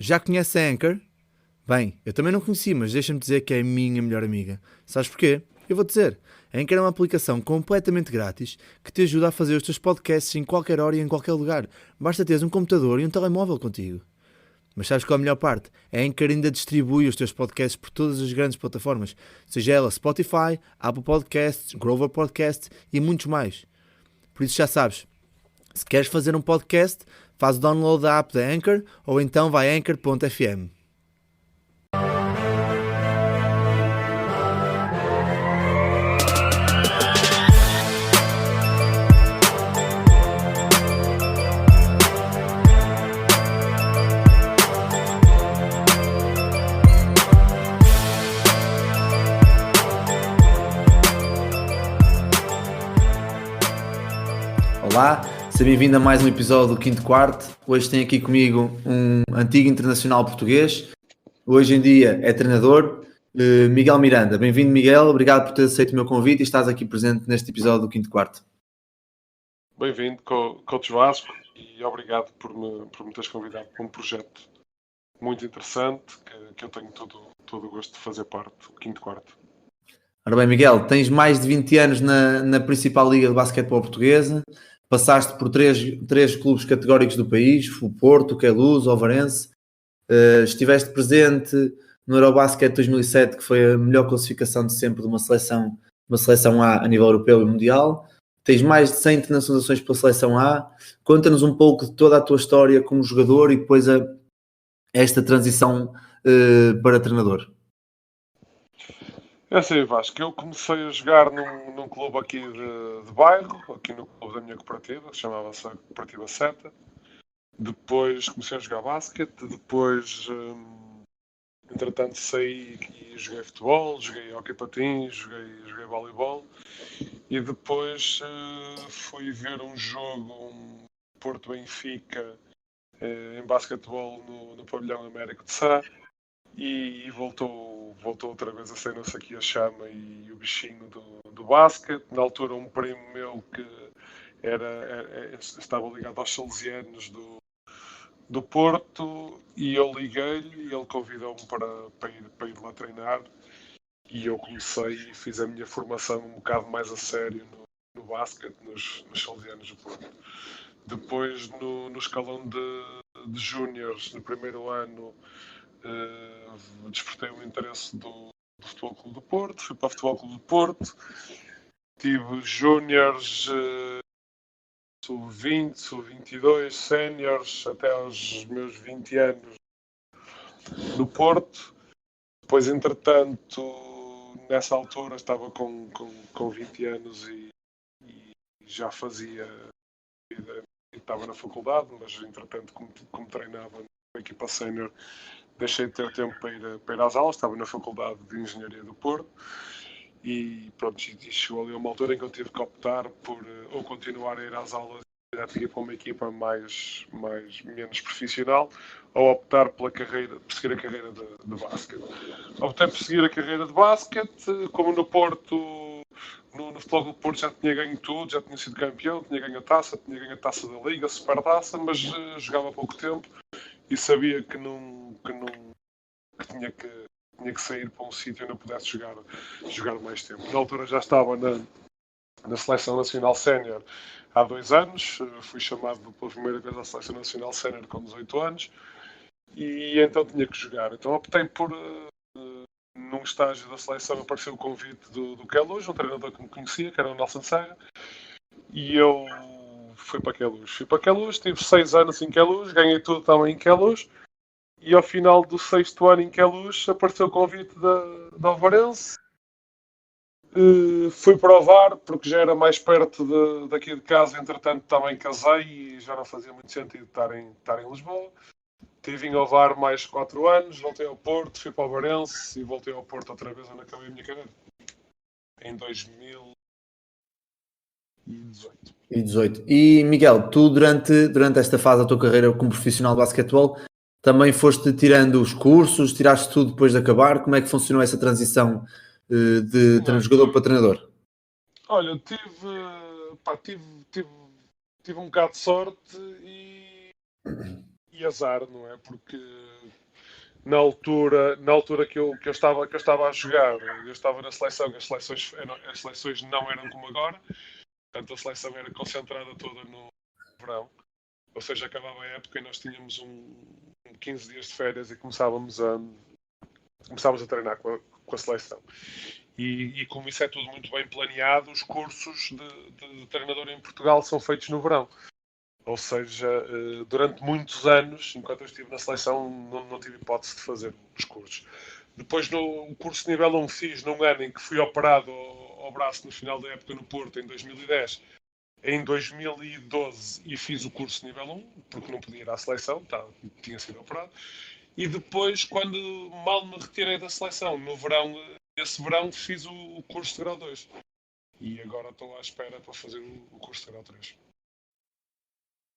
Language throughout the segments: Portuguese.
Já conhece a Anchor? Bem, eu também não conheci, mas deixa-me dizer que é a minha melhor amiga. Sabes porquê? Eu vou dizer. A Anchor é uma aplicação completamente grátis que te ajuda a fazer os teus podcasts em qualquer hora e em qualquer lugar. Basta teres um computador e um telemóvel contigo. Mas sabes qual é a melhor parte? A Anchor ainda distribui os teus podcasts por todas as grandes plataformas, seja ela Spotify, Apple Podcasts, Grover Podcasts e muitos mais. Por isso já sabes, se queres fazer um podcast, faz o download da app da Anchor ou então vai a anchor.fm. Olá, seja bem-vindo a mais um episódio do Quinto Quarto. Hoje tenho aqui comigo um antigo internacional português, hoje em dia é treinador, Miguel Miranda. Bem-vindo, Miguel, obrigado por ter aceito o meu convite e estás aqui presente neste episódio do Quinto Quarto. Bem-vindo, Coach Vasco, e obrigado por me teres convidado para um projeto muito interessante que eu tenho todo o gosto de fazer parte, o Quinto Quarto. Ora bem, Miguel, tens mais de 20 anos na principal liga de basquetebol portuguesa, passaste por três clubes categóricos do país, o Porto, o Queluz, o Ovarense, estiveste presente no Eurobasket 2007, que foi a melhor classificação de sempre de uma seleção A nível europeu e mundial. Tens mais de 100 internacionalizações pela seleção A. Conta-nos um pouco de toda a tua história como jogador e depois esta transição para treinador. É assim, Vasco, eu comecei a jogar num clube aqui de bairro, aqui no clube da minha cooperativa, que chamava-se a Cooperativa Seta. Depois comecei a jogar basquete, depois, entretanto, saí e joguei futebol, joguei hóquei patins, joguei voleibol. E depois fui ver um jogo, um Porto-Benfica, em basquetebol no pavilhão Américo de Sá, e voltou outra vez a ser-nos aqui a chama e o bichinho do basquete. Na altura, um primo meu que estava ligado aos salesianos do Porto, e eu liguei-lhe e ele convidou-me para ir lá treinar. E eu comecei e fiz a minha formação um bocado mais a sério no basquete, nos salesianos do Porto. Depois, no escalão de júniores, no primeiro ano, despertei o interesse do Futebol Clube do Porto, fui para o Futebol Clube do Porto, tive júniores, sub-20, sub-22, séniores, até aos meus 20 anos no Porto. Depois, entretanto, nessa altura estava com 20 anos e já fazia vida, estava na faculdade, mas entretanto, como treinava na equipa sénior, deixei de ter tempo para ir às aulas. Estava na faculdade de Engenharia do Porto e pronto, chegou ali uma altura em que eu tive que optar por ou continuar a ir às aulas e seguir para uma equipa menos profissional, ou optar por seguir a carreira de basquete. Optei por seguir a carreira de basquete, como no Porto, no Futebol do Porto já tinha ganho tudo, já tinha sido campeão, tinha ganho a taça da Liga, a Supertaça, mas jogava há pouco tempo e sabia que tinha que sair para um sítio onde eu pudesse jogar mais tempo. Na altura já estava na Seleção Nacional Sénior há 2 anos, fui chamado pela primeira vez à Seleção Nacional Sénior com 18 anos, e então tinha que jogar. Então optei por, num estágio da seleção, apareceu o convite do Queluz, um treinador que me conhecia, que era o Nelson Serra, e eu fui para Queluz, tive 6 anos em Queluz, ganhei tudo também em Queluz, e ao final do 6º ano em Queluz apareceu o convite da Ovarense. Fui provar, porque já era mais perto daqui de casa. Entretanto também casei e já não fazia muito sentido estar em Lisboa. Estive em Ovar mais 4 anos, voltei ao Porto, fui para o Ovarense e voltei ao Porto outra vez, onde acabei a minha carreira, em 2018. E Miguel, tu durante esta fase da tua carreira como profissional de basquetebol, também foste tirando os cursos, tiraste tudo depois de acabar? Como é que funcionou essa transição de jogador para treinador? Olha, tive um bocado de sorte e azar, não é? Porque na altura que eu estava a jogar, eu estava na seleção, as seleções não eram como agora, portanto a seleção era concentrada toda no verão, ou seja, acabava a época e nós tínhamos 15 dias de férias e começávamos a treinar com a seleção. E como isso é tudo muito bem planeado, os cursos de treinador em Portugal são feitos no verão. Ou seja, durante muitos anos, enquanto eu estive na seleção, não tive hipótese de fazer os cursos. Depois, no curso de nível 1, fiz num ano em que fui operado ao braço no final da época no Porto, em 2010. Em 2012, e fiz o curso de nível 1, porque não podia ir à seleção, tinha sido operado. E depois, quando mal me retirei da seleção, no verão, esse verão, fiz o curso de grau 2. E agora estou à espera para fazer o curso de grau 3.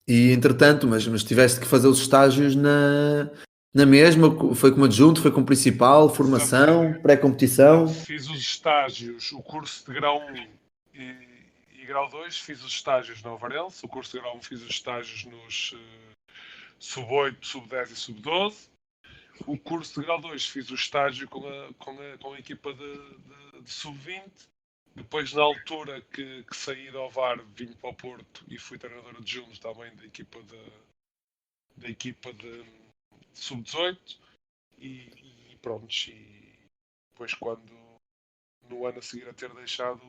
E entretanto, mas tiveste que fazer os estágios na mesma, foi como adjunto, foi como principal, formação, pré-competição. Fiz os estágios, o curso de grau 1 e grau 2, fiz os estágios no Ovarense, o curso de grau 1 fiz os estágios nos sub-8, sub-10 e sub-12. O curso de grau 2 fiz o estágio com a equipa de sub-20. Depois, na altura que saí do Ovar, vim para o Porto e fui treinador adjunto também da equipa de sub-18. E pronto, e depois no ano a seguir a ter deixado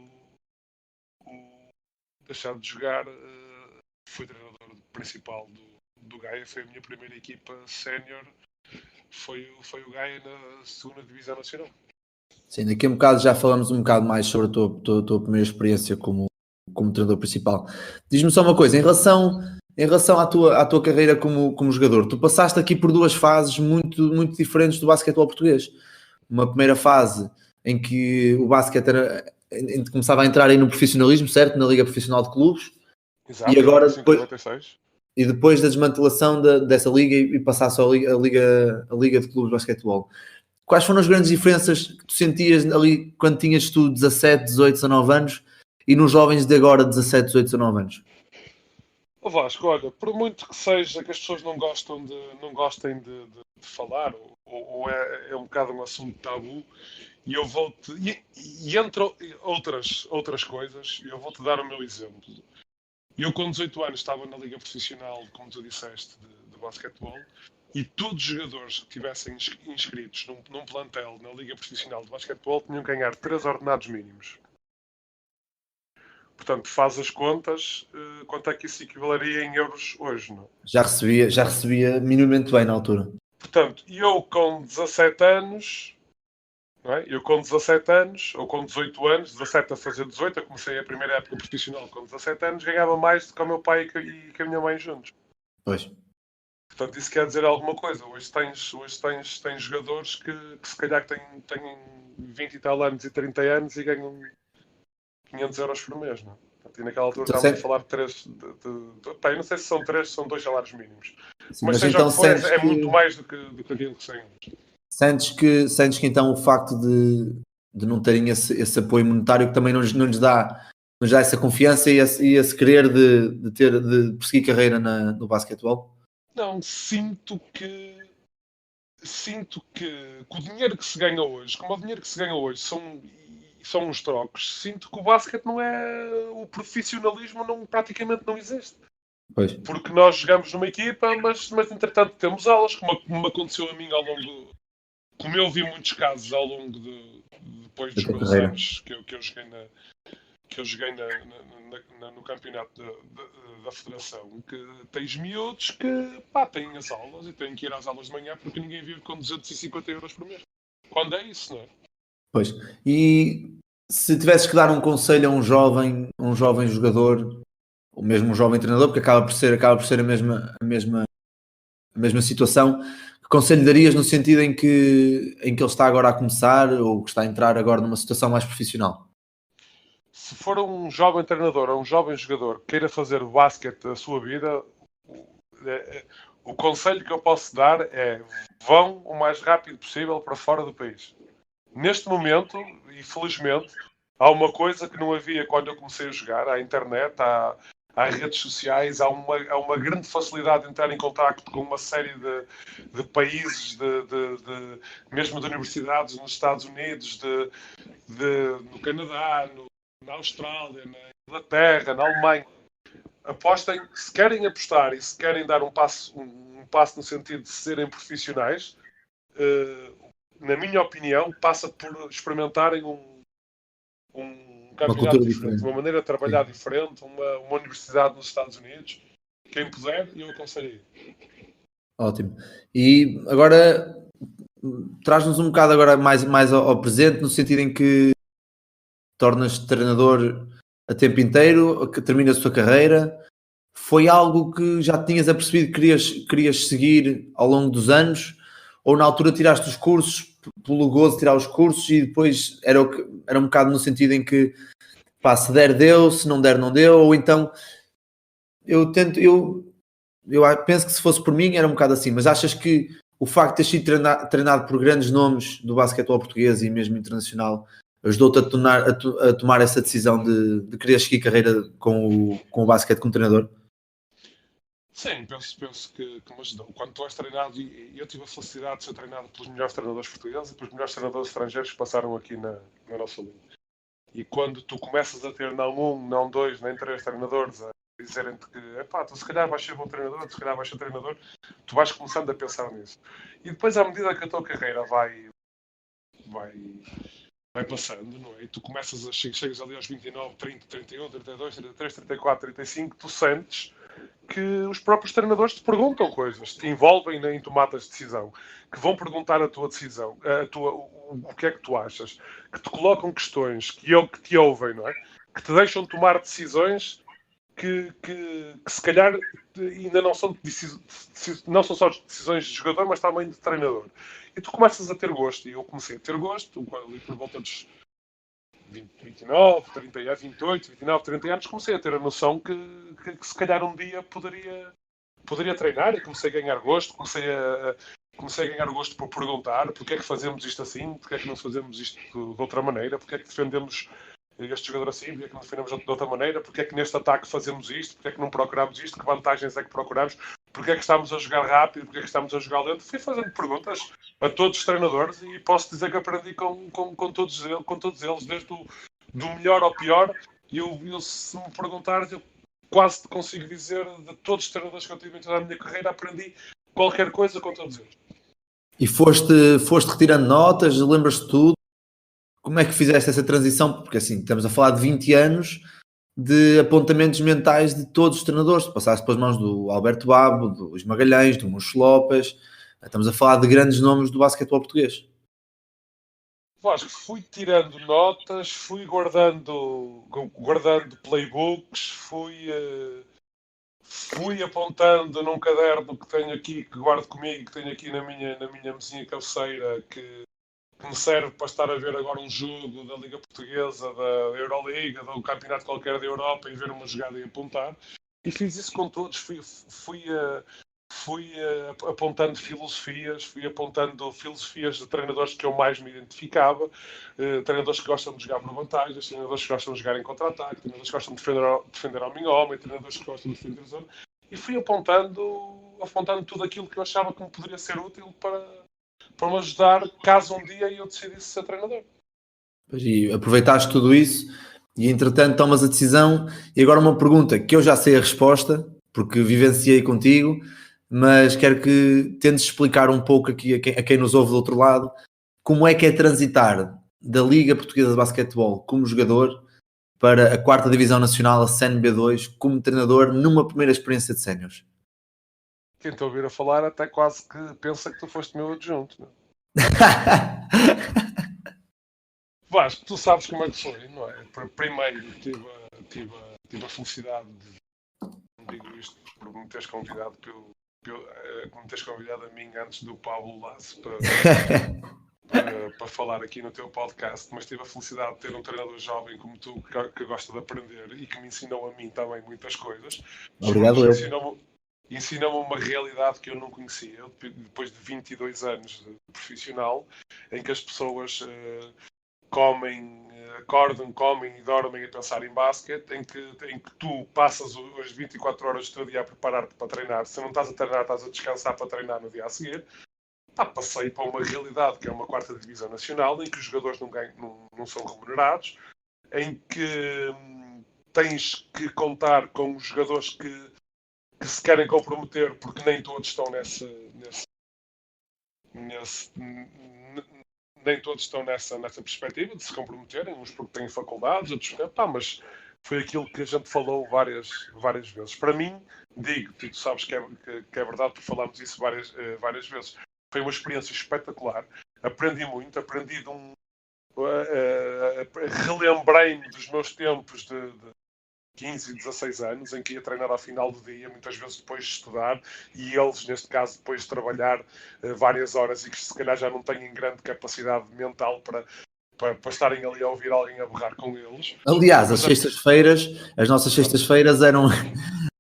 de jogar, fui treinador principal do Gaia. Foi a minha primeira equipa sénior, foi o Gaia na segunda divisão nacional. Sim, daqui a um bocado já falamos um bocado mais sobre a tua primeira experiência como treinador principal. Diz-me só uma coisa, em relação à tua carreira como jogador, tu passaste aqui por duas fases muito, muito diferentes do basquetebol português. Uma primeira fase em que o basquete começava a entrar aí no profissionalismo, certo? Na Liga Profissional de Clubes. Exato, E agora 96. E depois da desmantelação dessa liga e passar só a liga de clubes de basquetebol. Quais foram as grandes diferenças que tu sentias ali quando tinhas tu 17, 18, 19 anos e nos jovens de agora 17, 18, 19 anos? Vasco, olha, por muito que seja que as pessoas não gostem de falar, ou é um bocado um assunto tabu, e eu vou-te. E entre outras coisas, eu vou-te dar o meu exemplo. Eu, com 18 anos, estava na Liga Profissional, como tu disseste, de basquetebol, e todos os jogadores que estivessem inscritos num plantel na Liga Profissional de basquetebol tinham que ganhar 3 ordenados mínimos. Portanto, faz as contas, quanto é que isso equivaleria em euros hoje, não? Já recebia minimamente bem na altura. Portanto, eu com 17 anos, não é? Eu com 17 anos, ou com 18 anos, 17 a fazer 18, eu comecei a primeira época profissional com 17 anos, ganhava mais do que o meu pai e com a minha mãe juntos. Pois. Portanto, isso quer dizer alguma coisa. Hoje tens jogadores que se calhar têm 20 e tal anos e 30 anos e ganham 500 euros por mês, não é? E naquela altura estávamos a falar de 3. Eu não sei se são 3, são 2 salários mínimos. Sim, mas seja então o que for, é muito mais do que aquilo que sei. Sentes que então o facto de não terem esse apoio monetário que também não lhes dá essa confiança e esse querer de perseguir carreira no basquetebol? Não, sinto que o dinheiro que se ganha hoje, como o dinheiro que se ganha hoje são uns trocos, sinto que o basquete não é... O profissionalismo praticamente não existe. Pois. Porque nós jogamos numa equipa, mas entretanto temos aulas, como aconteceu a mim ao longo... Como eu vi muitos casos ao longo depois dos meus anos que eu joguei no campeonato da Federação, que tens miúdos que têm as aulas e têm que ir às aulas de manhã porque ninguém vive com 250 euros por mês. Quando é isso, não é? Pois. E se tivesses que dar um conselho a um jovem jogador, ou mesmo um jovem treinador, porque acaba por ser a mesma situação, que conselho darias no sentido em que ele está agora a começar ou que está a entrar agora numa situação mais profissional? Se for um jovem treinador ou um jovem jogador que queira fazer o basquete da sua vida, o conselho que eu posso dar é: vão o mais rápido possível para fora do país. Neste momento, e felizmente, há uma coisa que não havia quando eu comecei a jogar: há internet, há há redes sociais, há uma grande facilidade de entrar em contacto com uma série de países, mesmo de universidades nos Estados Unidos, no Canadá, na Austrália, na Inglaterra, na Alemanha. Apostem, se querem apostar e se querem dar um passo no sentido de serem profissionais, na minha opinião, passa por experimentarem um Uma campeonato cultura diferente, uma diferente. maneira de trabalhar Sim. diferente, uma universidade nos Estados Unidos. Quem puder, eu aconselho. Ótimo. E agora traz-nos um bocado agora mais ao presente, no sentido em que tornas-te treinador a tempo inteiro, que terminas a tua carreira. Foi algo que já tinhas apercebido que querias seguir ao longo dos anos? Ou na altura tiraste os cursos pelo gozo de tirar os cursos e depois era um bocado no sentido em que pá, se der deu, se não der não deu, ou então eu penso que se fosse por mim era um bocado assim, mas achas que o facto de ter sido treinado por grandes nomes do basquetebol português e mesmo internacional ajudou-te a tomar essa decisão de querer seguir carreira com o basquete como treinador? Sim, penso que me ajudou. Quando tu és treinado, e eu tive a felicidade de ser treinado pelos melhores treinadores portugueses e pelos melhores treinadores estrangeiros que passaram aqui na nossa liga. E quando tu começas a ter não um, não dois, nem três treinadores a dizerem-te que tu se calhar vais ser bom treinador, tu se calhar vais ser treinador, tu vais começando a pensar nisso. E depois, à medida que a tua carreira vai passando, não é? E tu chegas ali aos 29, 30, 31, 32, 33, 34, 35, tu sentes que os próprios treinadores te perguntam coisas, te envolvem em tomadas de decisão, que vão perguntar a tua decisão, o que é que tu achas, que te colocam questões, que te ouvem, não é? Que te deixam tomar decisões que se calhar ainda não são só decisões de jogador, mas também de treinador. E tu começas a ter gosto, e eu comecei a ter gosto, ali por volta dos 20, 29, 30, 28, 29, 30 anos, comecei a ter a noção que se calhar um dia poderia treinar e comecei a ganhar gosto, comecei a ganhar gosto por perguntar porque é que fazemos isto assim, porque é que não fazemos isto de outra maneira, porque é que defendemos este jogador assim, porque é que não defendemos de outra maneira, porque é que neste ataque fazemos isto, porque é que não procuramos isto, que vantagens é que procuramos, porque é que estamos a jogar rápido, porque é que estamos a jogar lento. Fui fazendo perguntas a todos os treinadores e posso dizer que aprendi com todos eles, desde do melhor ao pior. E se me perguntares, eu quase te consigo dizer de todos os treinadores que eu tive em toda a minha carreira, aprendi qualquer coisa com todos eles. E foste retirando notas, lembras-te de tudo? Como é que fizeste essa transição? Porque assim, estamos a falar de 20 anos de apontamentos mentais de todos os treinadores. Tu passaste pelas mãos do Alberto Babo, do Luís Magalhães, do Moncho Lopes. Estamos a falar de grandes nomes do basquetebol português. Vasco, fui tirando notas, fui guardando playbooks, fui apontando num caderno que tenho aqui, que guardo comigo, que tenho aqui na minha mesinha cabeceira, que me serve para estar a ver agora um jogo da Liga Portuguesa, da Euroliga, de um campeonato qualquer da Europa e ver uma jogada e apontar. E fiz isso com todos. Fui apontando filosofias de treinadores que eu mais me identificava, treinadores que gostam de jogar por vantagens, treinadores que gostam de jogar em contra-ataque, treinadores que gostam de defender homem-homem, treinadores que gostam de defender zona. E fui apontando tudo aquilo que eu achava que me poderia ser útil para me ajudar caso um dia eu decidisse ser treinador. E aproveitaste tudo isso e entretanto tomas a decisão. E agora uma pergunta que eu já sei a resposta, porque vivenciei contigo, mas quero que tentes explicar um pouco aqui a quem nos ouve do outro lado, como é que é transitar da Liga Portuguesa de Basquetebol como jogador para a 4ª Divisão Nacional, a CNB2, como treinador numa primeira experiência de séniores. Quem te ouvir a falar até quase que pensa que tu foste meu adjunto. Não? Vasco, tu sabes como é que foi, não é? Primeiro tive a felicidade de, não digo isto por me teres convidado me teres convidado a mim antes do Pablo Lasso para falar aqui no teu podcast, mas tive a felicidade de ter um treinador jovem como tu que gosta de aprender e que me ensinou a mim também muitas coisas. Obrigado, eu. Ensinou-me uma realidade que eu não conhecia, depois de 22 anos de profissional, em que as pessoas acordam, comem e dormem a pensar em basquete, em que tu passas as 24 horas do teu dia a preparar-te para treinar. Se não estás a treinar, estás a descansar para treinar no dia a seguir. Passei para uma realidade que é uma quarta divisão nacional, em que os jogadores não são remunerados, em que tens que contar com os jogadores que se querem comprometer, porque nem todos estão nem todos estão nessa perspectiva de se comprometerem, uns porque têm faculdades, outros mas foi aquilo que a gente falou várias vezes. Para mim, digo-te, e tu sabes que é verdade, porque falámos isso várias vezes, foi uma experiência espetacular, aprendi muito, relembrei-me dos meus tempos de 15 e 16 anos, em que ia treinar ao final do dia, muitas vezes depois de estudar, e eles, neste caso, depois de trabalhar várias horas e que se calhar já não têm grande capacidade mental para estarem ali a ouvir alguém a berrar com eles. Aliás, as nossas sextas-feiras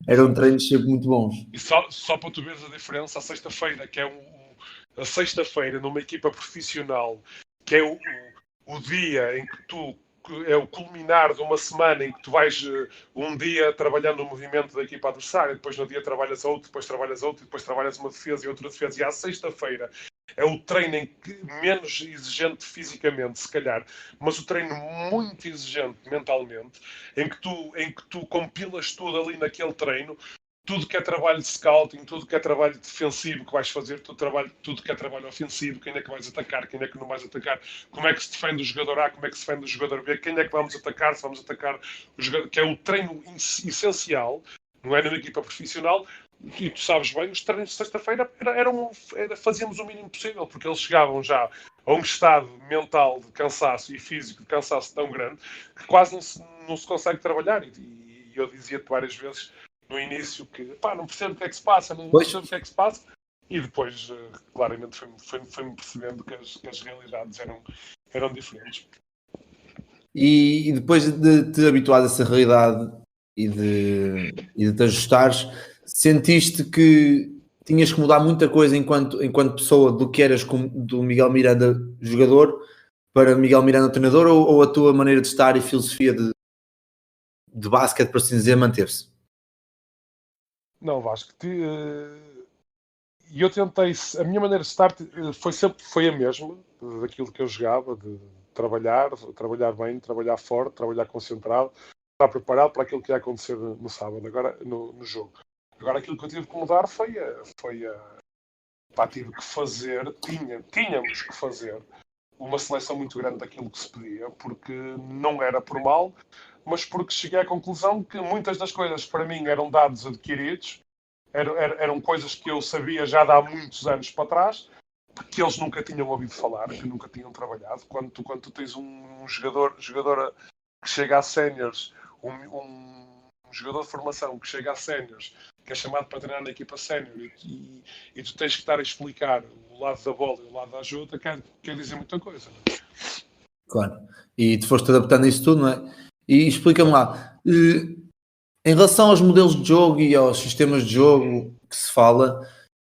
eram treinos sempre muito bons. E só para tu veres a diferença, a sexta-feira, que é a sexta-feira numa equipa profissional, que é o dia em que é o culminar de uma semana em que tu vais um dia trabalhando o movimento da equipa adversária, depois no dia trabalhas outro, depois trabalhas uma defesa e outra defesa, e à sexta-feira é o treino menos exigente fisicamente, se calhar, mas o treino muito exigente mentalmente, em que tu compilas tudo ali naquele treino, tudo que é trabalho de scouting, tudo que é trabalho defensivo que vais fazer, tudo que é trabalho ofensivo, quem é que vais atacar, quem é que não vais atacar, como é que se defende o jogador A, como é que se defende o jogador B, quem é que vamos atacar, se vamos atacar o jogador, que é o treino essencial, não é numa equipa profissional, e tu sabes bem, os treinos de sexta-feira fazíamos o mínimo possível, porque eles chegavam já a um estado mental de cansaço e físico de cansaço tão grande que quase não se consegue trabalhar, e eu dizia-te várias vezes no início que não percebo o que é que se passa, não percebo o que é que se passa, e depois claramente foi-me percebendo que as realidades eram diferentes. E depois de te habituar a essa realidade e de te ajustares, sentiste que tinhas que mudar muita coisa enquanto pessoa do que eras do Miguel Miranda jogador para Miguel Miranda treinador, ou a tua maneira de estar e filosofia de basquete, por assim dizer, manteve-se? Não, Vasco, e eu tentei, a minha maneira de estar foi a mesma, daquilo que eu jogava, de trabalhar bem, trabalhar forte, trabalhar concentrado, estar preparado para aquilo que ia acontecer no sábado, agora no jogo. Agora aquilo que eu tive que mudar tive que fazer, tínhamos que fazer uma seleção muito grande daquilo que se pedia, porque não era por mal, mas porque cheguei à conclusão que muitas das coisas para mim eram dados adquiridos, eram coisas que eu sabia já de há muitos anos para trás, que eles nunca tinham ouvido falar, que nunca tinham trabalhado. Quando tu tens um jogador que chega a séniores, um jogador de formação que chega a séniores, que é chamado para treinar na equipa sénior, e tu tens que estar a explicar o lado da bola e o lado da ajuda, quer dizer muita coisa. Não é? Claro. E tu foste adaptando isso tudo, não é? E explica-me lá, em relação aos modelos de jogo e aos sistemas de jogo que se fala,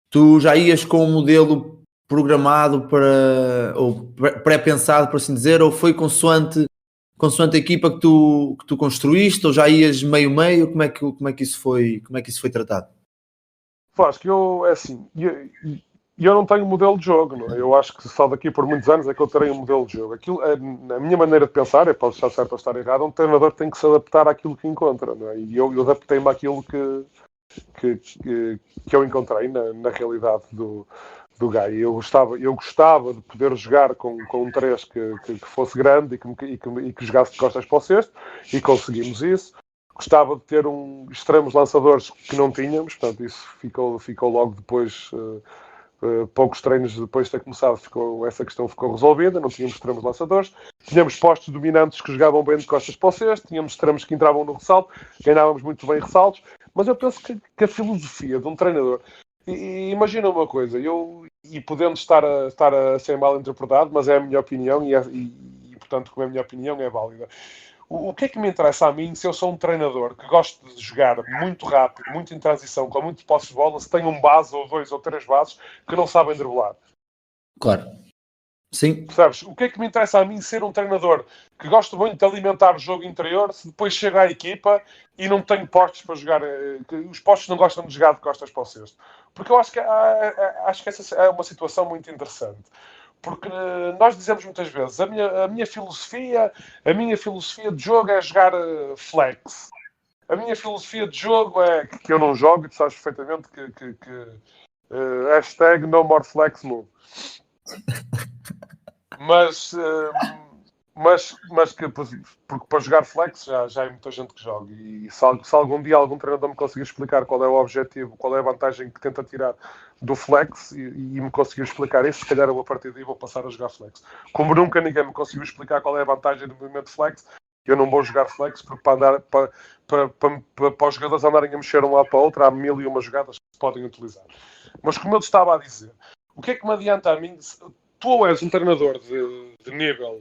tu já ias com um modelo programado ou pré-pensado, por assim dizer, ou foi consoante a equipa que tu construíste, ou já ias meio-meio? Como é que isso foi tratado? Vasco, eu não tenho modelo de jogo, não é? Eu acho que só daqui por muitos anos é que eu terei um modelo de jogo. A minha maneira de pensar, posso estar certo ou estar errado, um treinador tem que se adaptar àquilo que encontra, não é? E eu adaptei-me àquilo que eu encontrei na realidade do Gaia. Eu gostava de poder jogar com um 3 que fosse grande e que jogasse de costas para o cesto, e conseguimos isso. Gostava de ter extremos lançadores que não tínhamos, portanto isso ficou logo depois, poucos treinos depois de ter começado, essa questão ficou resolvida, não tínhamos extremos lançadores, tínhamos postos dominantes que jogavam bem de costas para o cesto, tínhamos extremos que entravam no ressalto, ganhávamos muito bem ressaltos, mas eu penso que a filosofia de um treinador, e imagina uma coisa, e podendo estar a ser mal interpretado, mas é a minha opinião e portanto, como é a minha opinião, é válida. O que é que me interessa a mim se eu sou um treinador que gosto de jogar muito rápido, muito em transição, com muito posse de bola, se tem um base ou 2 ou 3 bases que não sabem driblar? Claro. Sim. Percebes? O que é que me interessa a mim ser um treinador que gosta muito de alimentar o jogo interior se depois chega à equipa e não tenho postos para jogar, que os postos não gostam de jogar de costas para o cesto? Porque eu acho que essa é uma situação muito interessante. Porque nós dizemos muitas vezes, a minha filosofia de jogo é jogar flex. A minha filosofia de jogo é que eu não jogo, e tu sabes perfeitamente hashtag no more flex move. Mas, mas que, porque para jogar flex já é muita gente que joga. E se algum dia algum treinador me conseguir explicar qual é o objetivo, qual é a vantagem que tenta tirar do flex e me conseguir explicar isso, se calhar eu a partir daí vou passar a jogar flex. Como nunca ninguém me conseguiu explicar qual é a vantagem do movimento flex, eu não vou jogar flex porque para os jogadores andarem a mexer de um lado para o outro há mil e uma jogadas que se podem utilizar. Mas como eu te estava a dizer, o que é que me adianta a mim? Tu és um treinador de nível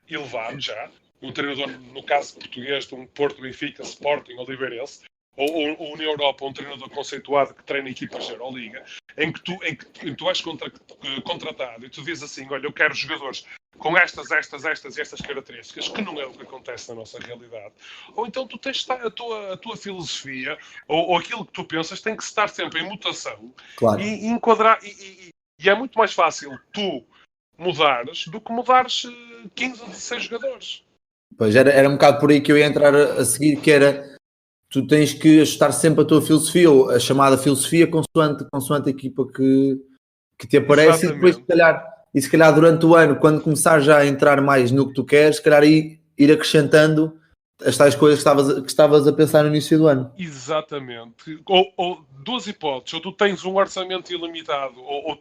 elevado já, um treinador, no caso português, de um Porto, Benfica, Sporting, Oliveirense, ou na Europa, um treinador conceituado que treina equipas de Euroliga, em que tu és contratado e tu dizes assim, olha, eu quero jogadores com estas e estas características, que não é o que acontece na nossa realidade. Ou então tu tens a tua filosofia, ou aquilo que tu pensas, tem que estar sempre em mutação Claro. e enquadrar. E é muito mais fácil tu mudares do que mudares 15 ou 16 jogadores. Pois era um bocado por aí que eu ia entrar a seguir, que era tu tens que ajustar sempre a tua filosofia, ou a chamada filosofia, consoante a equipa que te aparece, e depois Exatamente. se calhar durante o ano, quando começar já a entrar mais no que tu queres, se calhar ir acrescentando as tais coisas que estavas a pensar no início do ano. Exatamente. Ou duas hipóteses, ou tu tens um orçamento ilimitado, ou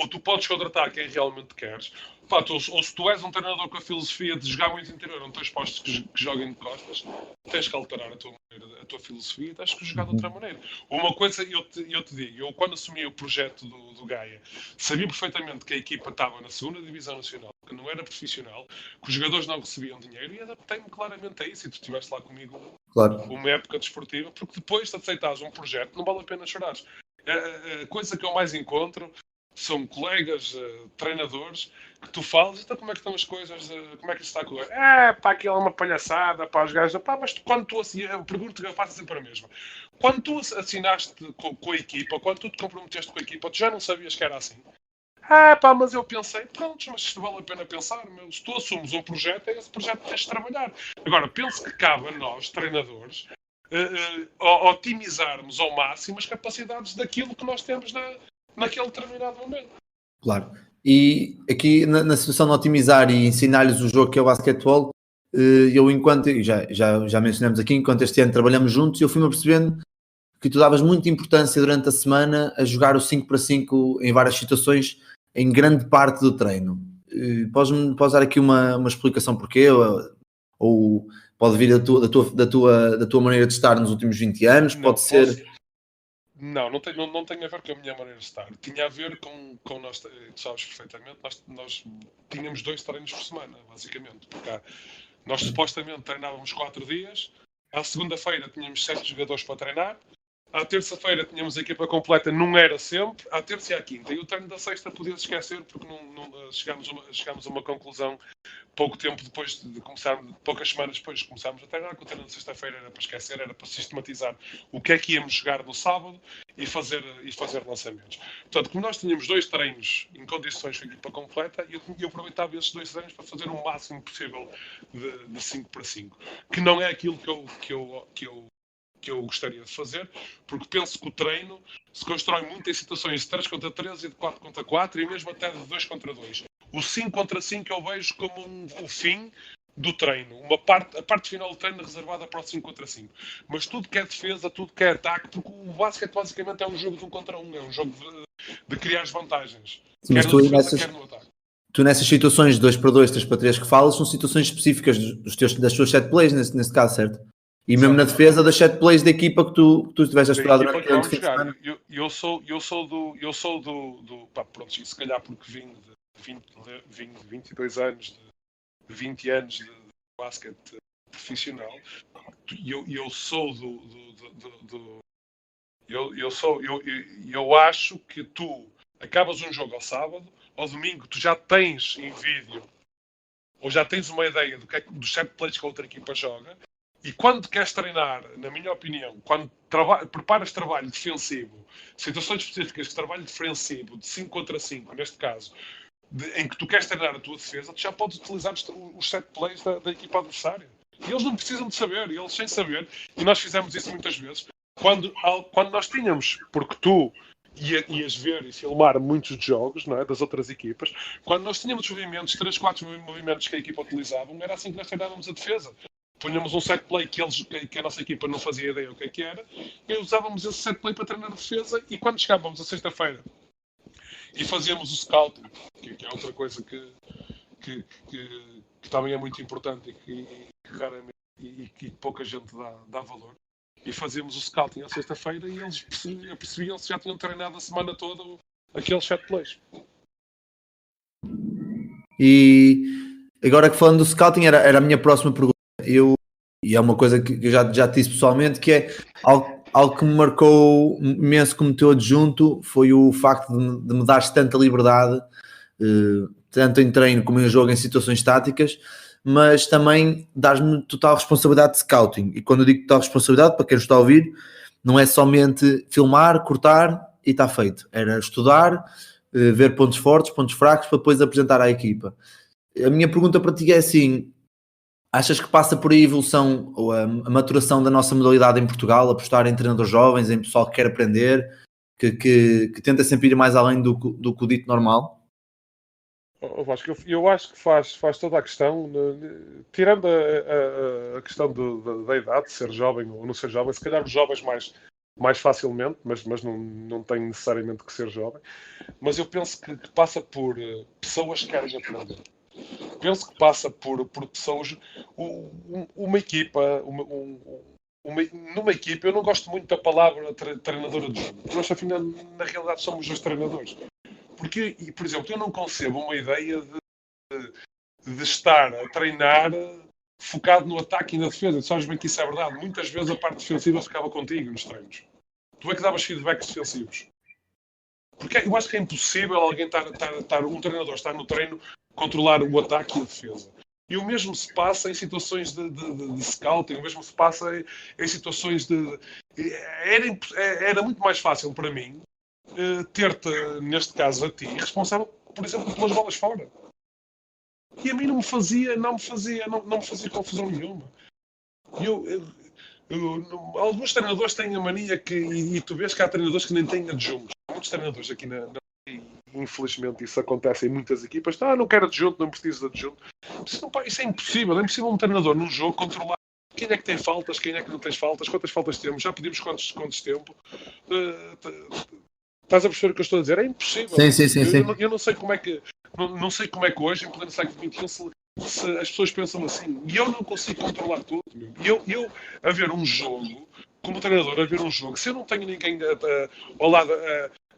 tu podes contratar quem realmente queres. Pá, ou se tu és um treinador com a filosofia de jogar muito interior, não tens postos que joguem de costas, tens que alterar a tua filosofia e tens que jogar de outra maneira. Uma coisa eu te digo, eu quando assumi o projeto do Gaia, sabia perfeitamente que a equipa estava na segunda divisão nacional, que não era profissional, que os jogadores não recebiam dinheiro, e adaptei-me claramente a isso. E tu estiveste lá comigo Claro, uma época desportiva, porque depois de aceitares um projeto, não vale a pena chorar. A coisa que eu mais encontro são colegas, treinadores, que tu falas, então como é que estão as coisas, como é que isso está a correr? Pá, aquilo é uma palhaçada, pá, os gajos, pá, mas quando tu assinas, a pergunta que eu faço é sempre a mesma. Quando tu assinaste com a equipa, quando tu te comprometeste com a equipa, tu já não sabias que era assim? Pá, mas eu pensei, pronto, mas isto vale a pena pensar, meu. Se tu assumes um projeto, é esse projeto que tens de trabalhar. Agora, penso que cabe a nós, treinadores, otimizarmos ao máximo as capacidades daquilo que nós temos naquele determinado momento. claro. E aqui na situação de otimizar e ensinar-lhes o jogo que é o basquetebol, eu enquanto, já mencionamos aqui, enquanto este ano trabalhamos juntos, eu fui-me apercebendo que tu davas muita importância durante a semana a jogar o 5 para 5 em várias situações, em grande parte do treino. Podes dar aqui uma explicação porquê? Ou pode vir da tua maneira de estar nos últimos 20 anos? Não, Pode ser... não tem a ver com a minha maneira de estar. Tinha a ver com nós, tu sabes perfeitamente, nós tínhamos 2 treinos por semana, basicamente. Porque nós supostamente treinávamos 4 dias, à segunda-feira tínhamos 7 jogadores para treinar, à terça-feira tínhamos a equipa completa, não era sempre, à terça e à quinta. E o treino da sexta podia-se esquecer porque chegámos a uma conclusão pouco tempo depois de começar, poucas semanas depois de começarmos a treinar, que o treino de sexta-feira era para esquecer, era para sistematizar o que é que íamos jogar no sábado e fazer lançamentos. Portanto, como nós tínhamos 2 treinos em condições com a equipa completa, eu aproveitava esses 2 treinos para fazer o máximo possível de 5 para 5, que não é aquilo que eu gostaria de fazer, porque penso que o treino se constrói muito em situações de 3 contra 3 e de 4 contra 4 e mesmo até de 2 contra 2. O 5 contra 5 eu vejo como o fim do treino, a parte final do treino reservada para o 5 contra 5. Mas tudo que é defesa, tudo que é ataque, porque o basquete basicamente é um jogo de 1 contra 1, é um jogo de criar as vantagens, Sim, mas quer na defesa, quer no ataque. tu nessas situações de 2 para 2, 3 para 3 que falas, são situações específicas das tuas set plays, nesse caso, certo? E mesmo na Exatamente. defesa das set plays da equipa que tu estiveste a estudar durante o fim de jogar. semana. Eu sou do pá, pronto, se calhar porque vim de 22 anos, de 20 anos de basquete profissional, eu sou eu acho que tu acabas um jogo ao sábado, ao domingo tu já tens em vídeo, ou já tens uma ideia dos set plays que a outra equipa joga, e quando queres treinar, na minha opinião, quando preparas trabalho defensivo, situações específicas de trabalho defensivo, de 5 contra 5, neste caso, em que tu queres treinar a tua defesa, tu já podes utilizar os set plays da equipa adversária. E eles não precisam de saber, eles sem saber, e nós fizemos isso muitas vezes, quando nós tínhamos, porque tu ias ver e filmar muitos jogos, não é, das outras equipas, quando nós tínhamos movimentos, 3, 4 movimentos que a equipa utilizava, era assim que nós treinávamos a defesa. Punhamos um set play que a nossa equipa não fazia ideia o que era, e usávamos esse set play para treinar a defesa, e quando chegávamos a sexta-feira e fazíamos o scouting, que é outra coisa que também é muito importante e que pouca gente dá valor, e fazíamos o scouting à sexta-feira e eles percebiam se já tinham treinado a semana toda aqueles set plays. E agora que falando do scouting, era a minha próxima pergunta. E é uma coisa que eu já te disse pessoalmente, que é algo que me marcou imenso como teu adjunto, foi o facto de me dares tanta liberdade, tanto em treino como em jogo, em situações táticas, mas também dás-me total responsabilidade de scouting. E quando eu digo total responsabilidade, para quem nos está a ouvir, não é somente filmar, cortar e está feito. Era estudar, ver pontos fortes, pontos fracos, para depois apresentar à equipa. A minha pergunta para ti é assim: achas que passa por aí a evolução ou a maturação da nossa modalidade em Portugal, apostar em treinadores jovens, em pessoal que quer aprender, que tenta sempre ir mais além do que o dito normal? Eu acho que faz toda a questão, tirando a questão da idade, de ser jovem ou não ser jovem, se calhar os jovens mais facilmente, mas não tem necessariamente que ser jovem. Mas eu penso que passa por pessoas que querem aprender. Penso que passa por pessoas, uma equipa, numa equipa, eu não gosto muito da palavra treinador adjunto, porque nós, afinal, na realidade, somos os treinadores. Porque, por exemplo, eu não concebo uma ideia de estar a treinar focado no ataque e na defesa. Tu sabes bem que isso é verdade. Muitas vezes a parte defensiva ficava contigo nos treinos. Tu é que davas feedbacks defensivos. Porque eu acho que é impossível alguém um treinador estar no treino, controlar o ataque e a defesa. E o mesmo se passa em situações de scouting, o mesmo se passa em situações de... Era muito mais fácil para mim ter-te, neste caso a ti, responsável, por exemplo, pelas bolas fora. E a mim não me fazia confusão nenhuma. Alguns treinadores têm a mania e tu vês que há treinadores que nem têm adjuntos. Muitos treinadores aqui infelizmente isso acontece em muitas equipas. Não quero adjunto, não preciso de adjunto. Isso é impossível. É impossível um treinador num jogo controlar quem é que tem faltas, quem é que não tem faltas, quantas faltas temos, já pedimos quantos tempo. Estás a perceber o que eu estou a dizer? É impossível. Sim. Eu não sei como é que hoje, em pleno século XXI, se as pessoas pensam assim. E eu não consigo controlar tudo. Eu a ver um jogo, como treinador, a ver um jogo, se eu não tenho ninguém ao lado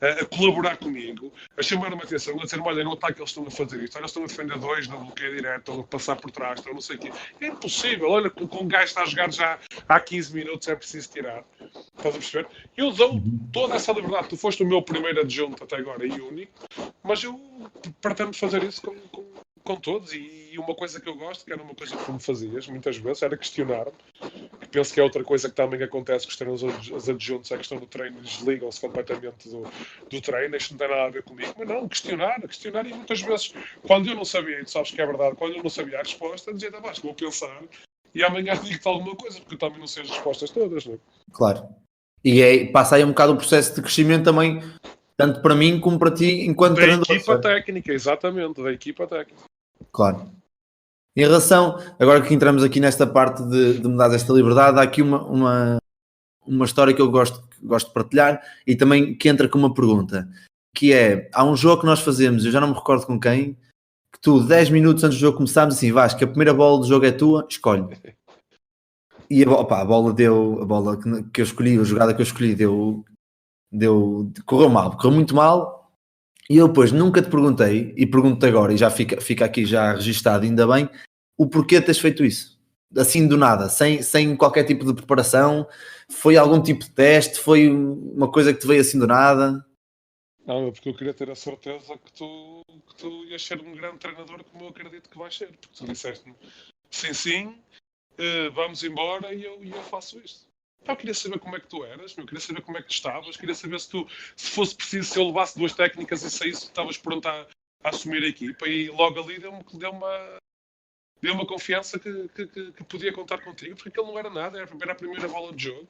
a colaborar comigo, a chamar-me a atenção, a dizer, olha, no ataque eles estão a fazer isto, olha, eles estão a defender dois no bloqueio direto, estão a passar por trás, estão não sei o quê. É impossível. Olha, com um gajo está a jogar já há 15 minutos, é preciso tirar. Estás a perceber? Eu dou toda essa liberdade. Tu foste o meu primeiro adjunto até agora e único, mas eu pretendo fazer isso com todos. E uma coisa que eu gosto, que era uma coisa que tu me fazias muitas vezes, era questionar-me. Penso que é outra coisa que também acontece com os treinadores adjuntos, é a questão do treino, desligam-se completamente do treino, isto não tem nada a ver comigo, mas não, questionar, e muitas vezes, quando eu não sabia, e tu sabes que é verdade, quando eu não sabia a resposta, dizia, abaixo, vou pensar, e amanhã digo-te alguma coisa, porque eu também não sei as respostas todas, não é? Claro. E passa aí um bocado o processo de crescimento também, tanto para mim como para ti, enquanto treinador. Da equipa técnica, exatamente, da equipa técnica. Claro. Em relação, agora que entramos aqui nesta parte de me dar esta liberdade, há aqui uma história que eu gosto de partilhar e também que entra com uma pergunta, que é, há um jogo que nós fazemos, eu já não me recordo com quem, que tu, 10 minutos antes do jogo começarmos, assim, Vasco, a primeira bola do jogo é tua, escolhe. E a bola que eu escolhi, a jogada que eu escolhi correu mal, correu muito mal. E eu depois nunca te perguntei, e pergunto-te agora, e já fica aqui já registado, ainda bem, o porquê de teres feito isso? Assim do nada, sem qualquer tipo de preparação? Foi algum tipo de teste? Foi uma coisa que te veio assim do nada? Não, porque eu queria ter a certeza que tu ias ser um grande treinador como eu acredito que vais ser. Porque tu disseste-me, sim, sim, vamos embora e eu faço isto. Pá, eu queria saber como é que tu eras, eu queria saber como é que tu estavas, queria saber se fosse preciso, se eu levasse 2 técnicas e saísse, estavas pronto a assumir a equipa. E logo ali deu uma confiança que podia contar contigo, porque aquilo não era nada, era a primeira bola de jogo.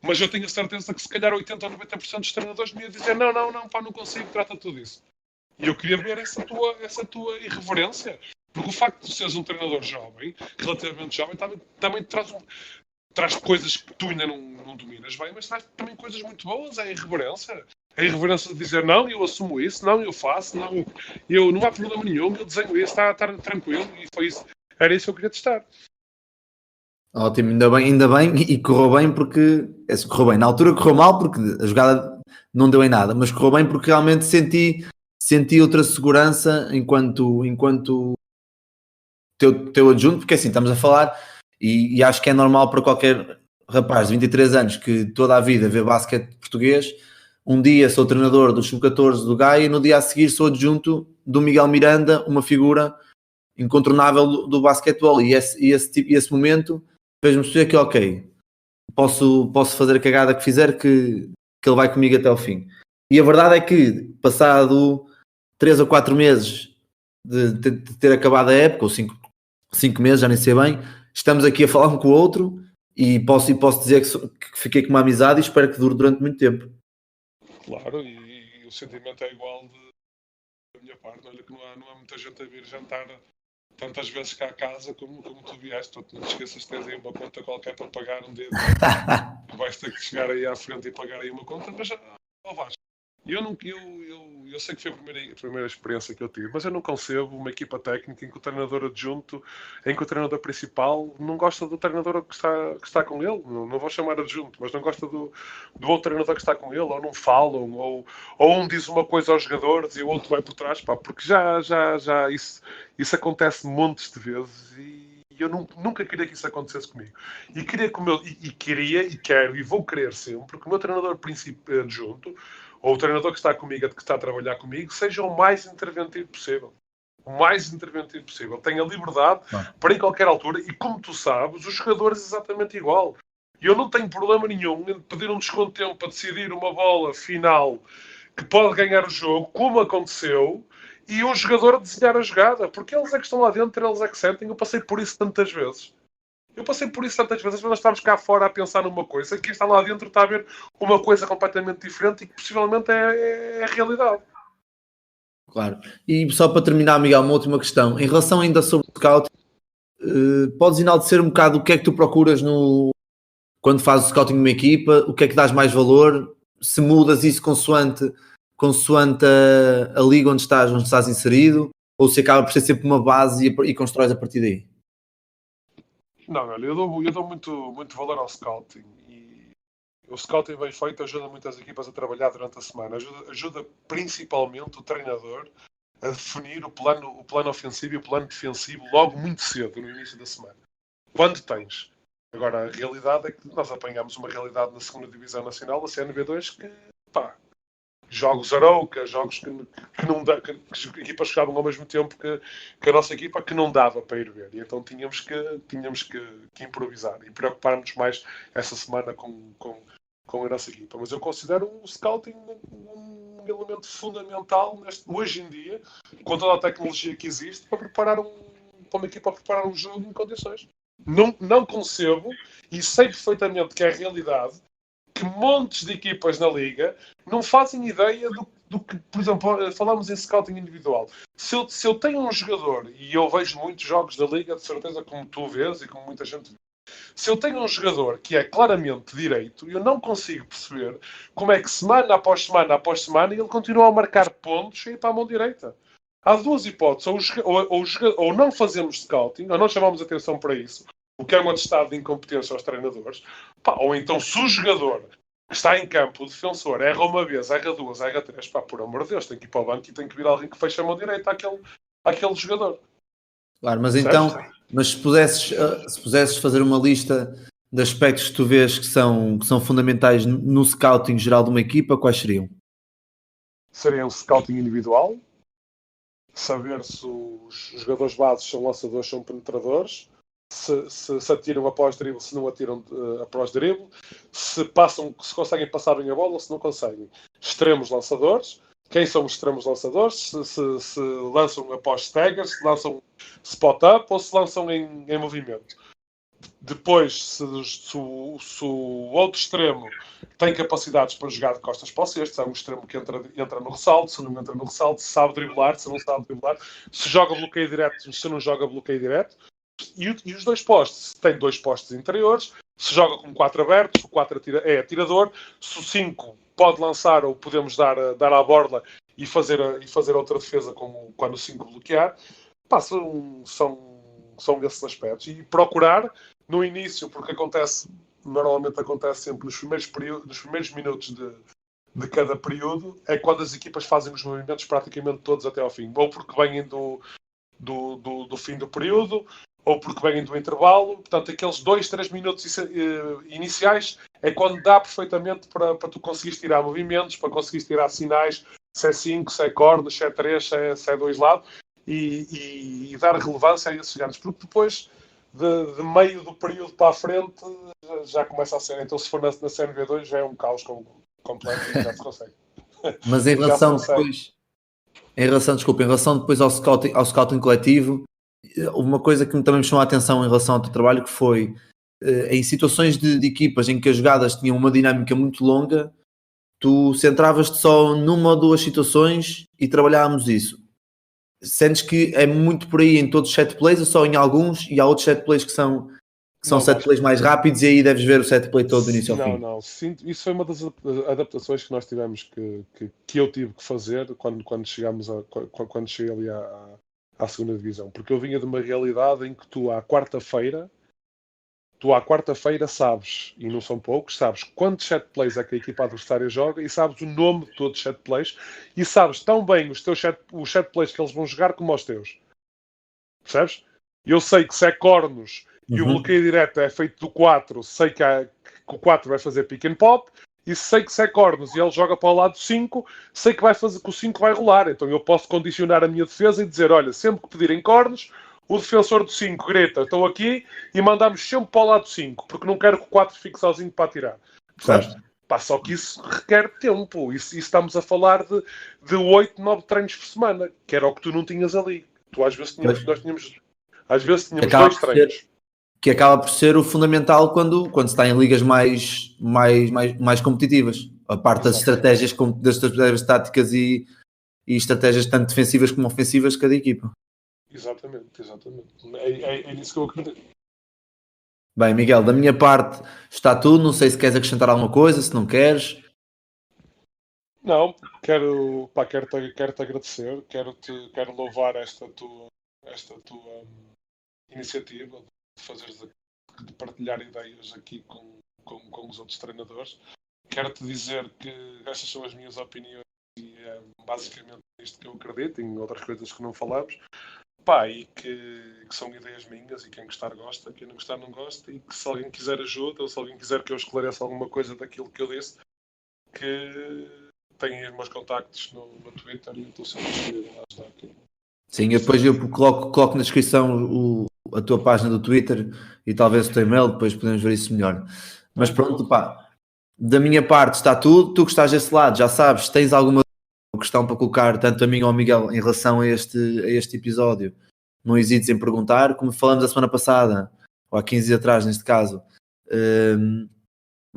Mas eu tenho a certeza que se calhar 80 ou 90% dos treinadores me iam dizer não, não, não, pá, não consigo, trata tudo isso. E eu queria ver essa tua irreverência. Porque o facto de seres um treinador jovem, relativamente jovem, também traz coisas que tu ainda não dominas bem, mas traz também coisas muito boas. É a irreverência. A irreverência de dizer não, eu assumo isso, não, eu faço, não há problema nenhum, eu desenho isso, está tranquilo. E foi isso. Era isso que eu queria testar. Ótimo, ainda bem, e correu bem porque, correu bem, na altura correu mal porque a jogada não deu em nada, mas correu bem porque realmente senti outra segurança enquanto teu adjunto, porque assim, estamos a falar, e acho que é normal para qualquer rapaz de 23 anos que toda a vida vê basquete português, um dia sou treinador do Sub-14 do Gaia e no dia a seguir sou adjunto do Miguel Miranda, uma figura incontornável do basquetebol, e esse momento fez-me perceber que ok, posso fazer a cagada que fizer, que ele vai comigo até ao fim. E a verdade é que passado 3 ou 4 meses de ter acabado a época, ou 5 meses, já nem sei bem, estamos aqui a falar um com o outro e posso dizer que fiquei com uma amizade e espero que dure durante muito tempo. Claro, e o sentimento é igual da minha parte. Olha que não há muita gente a vir jantar tantas vezes cá a casa como tu vieste. Tu não te esqueças de ter aí uma conta qualquer para pagar um dia desses. Vais ter que chegar aí à frente e pagar aí uma conta, mas ó Vasco, eu sei que foi a primeira experiência que eu tive, mas eu não concebo uma equipa técnica em que o treinador adjunto, em que o treinador principal não gosta do treinador que está com ele. Não vou chamar adjunto, mas não gosta do outro treinador que está com ele, ou não falam, ou um diz uma coisa aos jogadores e o outro vai por trás, pá, porque já isso acontece montes de vezes e eu nunca queria que isso acontecesse comigo. E queria queria e quero e vou querer sempre que o meu treinador adjunto ou o treinador que está comigo, que está a trabalhar comigo, seja o mais interventivo possível. O mais interventivo possível. Tenha liberdade para em qualquer altura e, como tu sabes, os jogadores exatamente igual. E eu não tenho problema nenhum em pedir um desconto de tempo para decidir uma bola final que pode ganhar o jogo, como aconteceu, e um jogador desenhar a jogada, porque eles é que estão lá dentro, eles é que sentem. Eu passei por isso tantas vezes. Mas nós estamos cá fora a pensar numa coisa, quem está lá dentro está a ver uma coisa completamente diferente e que possivelmente é a realidade. Claro. E só para terminar, Miguel, uma última questão. Em relação ainda sobre o scout, podes enaltecer um bocado o que é que tu procuras quando fazes o scouting de uma equipa, o que é que dás mais valor, se mudas isso consoante a liga onde estás inserido, ou se acaba por ser sempre uma base e constróis a partir daí? Não, olha, eu dou muito valor ao scouting e o scouting bem feito ajuda muitas equipas a trabalhar durante a semana. Ajuda principalmente o treinador a definir o plano ofensivo e o plano defensivo logo muito cedo, no início da semana. Quando tens. Agora, a realidade é que nós apanhamos uma realidade na segunda Divisão Nacional, a CNB2, que, pá, jogos Arouca, jogos que não dá, que as equipas jogavam ao mesmo tempo que a nossa equipa, que não dava para ir ver. E então tínhamos que improvisar e preocupar-nos mais essa semana com a nossa equipa. Mas eu considero o scouting um elemento fundamental hoje em dia, com toda a tecnologia que existe, para uma equipa preparar um jogo em condições. Não concebo, e sei perfeitamente que é a realidade, que montes de equipas na Liga não fazem ideia do que, por exemplo, falamos em scouting individual. Se eu tenho um jogador, e eu vejo muitos jogos da Liga, de certeza, como tu vês e como muita gente vê, se eu tenho um jogador que é claramente direito, eu não consigo perceber como é que semana após semana ele continua a marcar pontos e ir para a mão direita. Há duas hipóteses, ou não fazemos scouting, ou não chamamos atenção para isso, o que é um atestado de incompetência aos treinadores, ou então se o jogador que está em campo, o defensor, erra uma vez, erra duas, erra três, por amor de Deus, tem que ir para o banco e tem que vir alguém que feche a mão direita àquele jogador. Claro, mas Percebes? então, se pudesses fazer uma lista de aspectos que tu vês que são fundamentais no scouting geral de uma equipa, quais seriam? seria um scouting individual, saber se os jogadores bases são lançadores, são penetradores, se atiram após drible, se não atiram após drible, se conseguem passar bem a bola ou se não conseguem. Extremos lançadores, quem são os extremos lançadores, se lançam após staggers, se lançam spot-up ou se lançam em movimento. Depois, se o outro extremo tem capacidades para jogar de costas para o cesto, se é um extremo que entra no ressalto, se não entra no ressalto, se sabe driblar, se não sabe driblar, se joga bloqueio direto, se não joga bloqueio direto. E os dois postes, se tem 2 postes interiores, se joga com 4 abertos, o 4 é atirador, se o 5 pode lançar ou podemos dar à borla e fazer outra defesa como quando o 5 bloquear. Pá, são esses aspectos. E procurar no início, porque normalmente acontece sempre nos primeiros minutos de cada período, é quando as equipas fazem os movimentos praticamente todos até ao fim. Ou porque vêm do fim do período, ou porque vêm do intervalo. Portanto, aqueles 2-3 minutos iniciais é quando dá perfeitamente para tu conseguires tirar movimentos, para conseguires tirar sinais, se é 5, se é cornos, se é 3, se é 2 lados, e dar relevância a esses anos. Porque depois, de meio do período para a frente, já começa a ser. Então, se for na CNV2, já é um caos completo e já se consegue. Mas em relação depois ao scouting coletivo, houve uma coisa que também me chamou a atenção em relação ao teu trabalho, que foi em situações de equipas em que as jogadas tinham uma dinâmica muito longa, tu centravas-te só numa ou 2 situações e trabalhávamos isso. Sentes que é muito por aí em todos os set plays ou só em alguns, e há outros set plays que são set plays mais rápidos e aí deves ver o set play todo do início ao fim? Não. Isso foi uma das adaptações que nós tivemos que eu tive que fazer quando cheguei ali à segunda divisão, porque eu vinha de uma realidade em que tu à quarta-feira sabes, e não são poucos, sabes quantos set plays é que a equipa adversária joga e sabes o nome de todos os set plays e sabes tão bem os set plays que eles vão jogar como os teus. Percebes? Eu sei que se é cornos e o bloqueio direto é feito do 4, sei que o 4 vai fazer pick and pop, e sei que se é cornos e ele joga para o lado 5, sei que o 5 vai rolar. Então eu posso condicionar a minha defesa e dizer, olha, sempre que pedirem cornos, o defensor do 5 grita, estou aqui, e mandamos sempre para o lado 5, porque não quero que o 4 fique sozinho para atirar. Percebes? Pá, só que isso requer tempo. Isso estamos a falar de 8, 9 treinos por semana, que era o que tu não tinhas ali. Tu às vezes tínhamos 2 treinos. Que acaba por ser o fundamental quando se está em ligas mais competitivas. A parte das estratégias táticas e estratégias tanto defensivas como ofensivas de cada equipa. Exatamente. É nisso que eu acredito. Bem, Miguel, da minha parte está tudo. Não sei se queres acrescentar alguma coisa, se não queres. Não, quero-te agradecer, quero louvar esta tua iniciativa de partilhar ideias aqui com os outros treinadores. Quero-te dizer que estas são as minhas opiniões e é basicamente isto que eu acredito, em outras coisas que não falamos. E que são ideias minhas e quem gostar gosta, quem não gostar não gosta, e que se alguém quiser ajuda ou se alguém quiser que eu esclareça alguma coisa daquilo que eu disse, que tenha os meus contactos no Twitter e eu estou sempre disponível a ajudar aqui. Sim, depois eu coloco na descrição a tua página do Twitter e talvez o teu e-mail, depois podemos ver isso melhor. Mas pronto, da minha parte está tudo. Tu que estás desse lado, já sabes, se tens alguma questão para colocar tanto a mim ou ao Miguel em relação a este episódio, não hesites em perguntar. Como falamos a semana passada, ou há 15 dias atrás neste caso,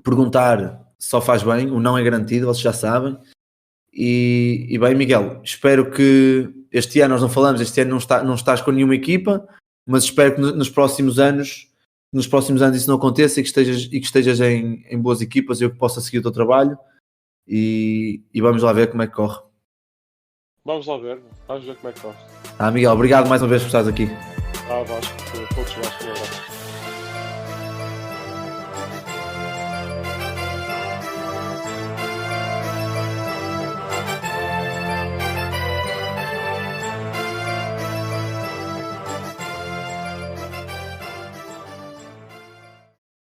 perguntar só faz bem, o não é garantido, vocês já sabem. E bem, Miguel, espero que este ano, nós não falamos, este ano não estás com nenhuma equipa, mas espero que nos próximos anos isso não aconteça e que estejas em boas equipas e eu que possa seguir o teu trabalho e vamos lá ver como é que corre. Vamos ver como é que corre. Miguel, obrigado mais uma vez por estares aqui. Vasco, todos Vasco.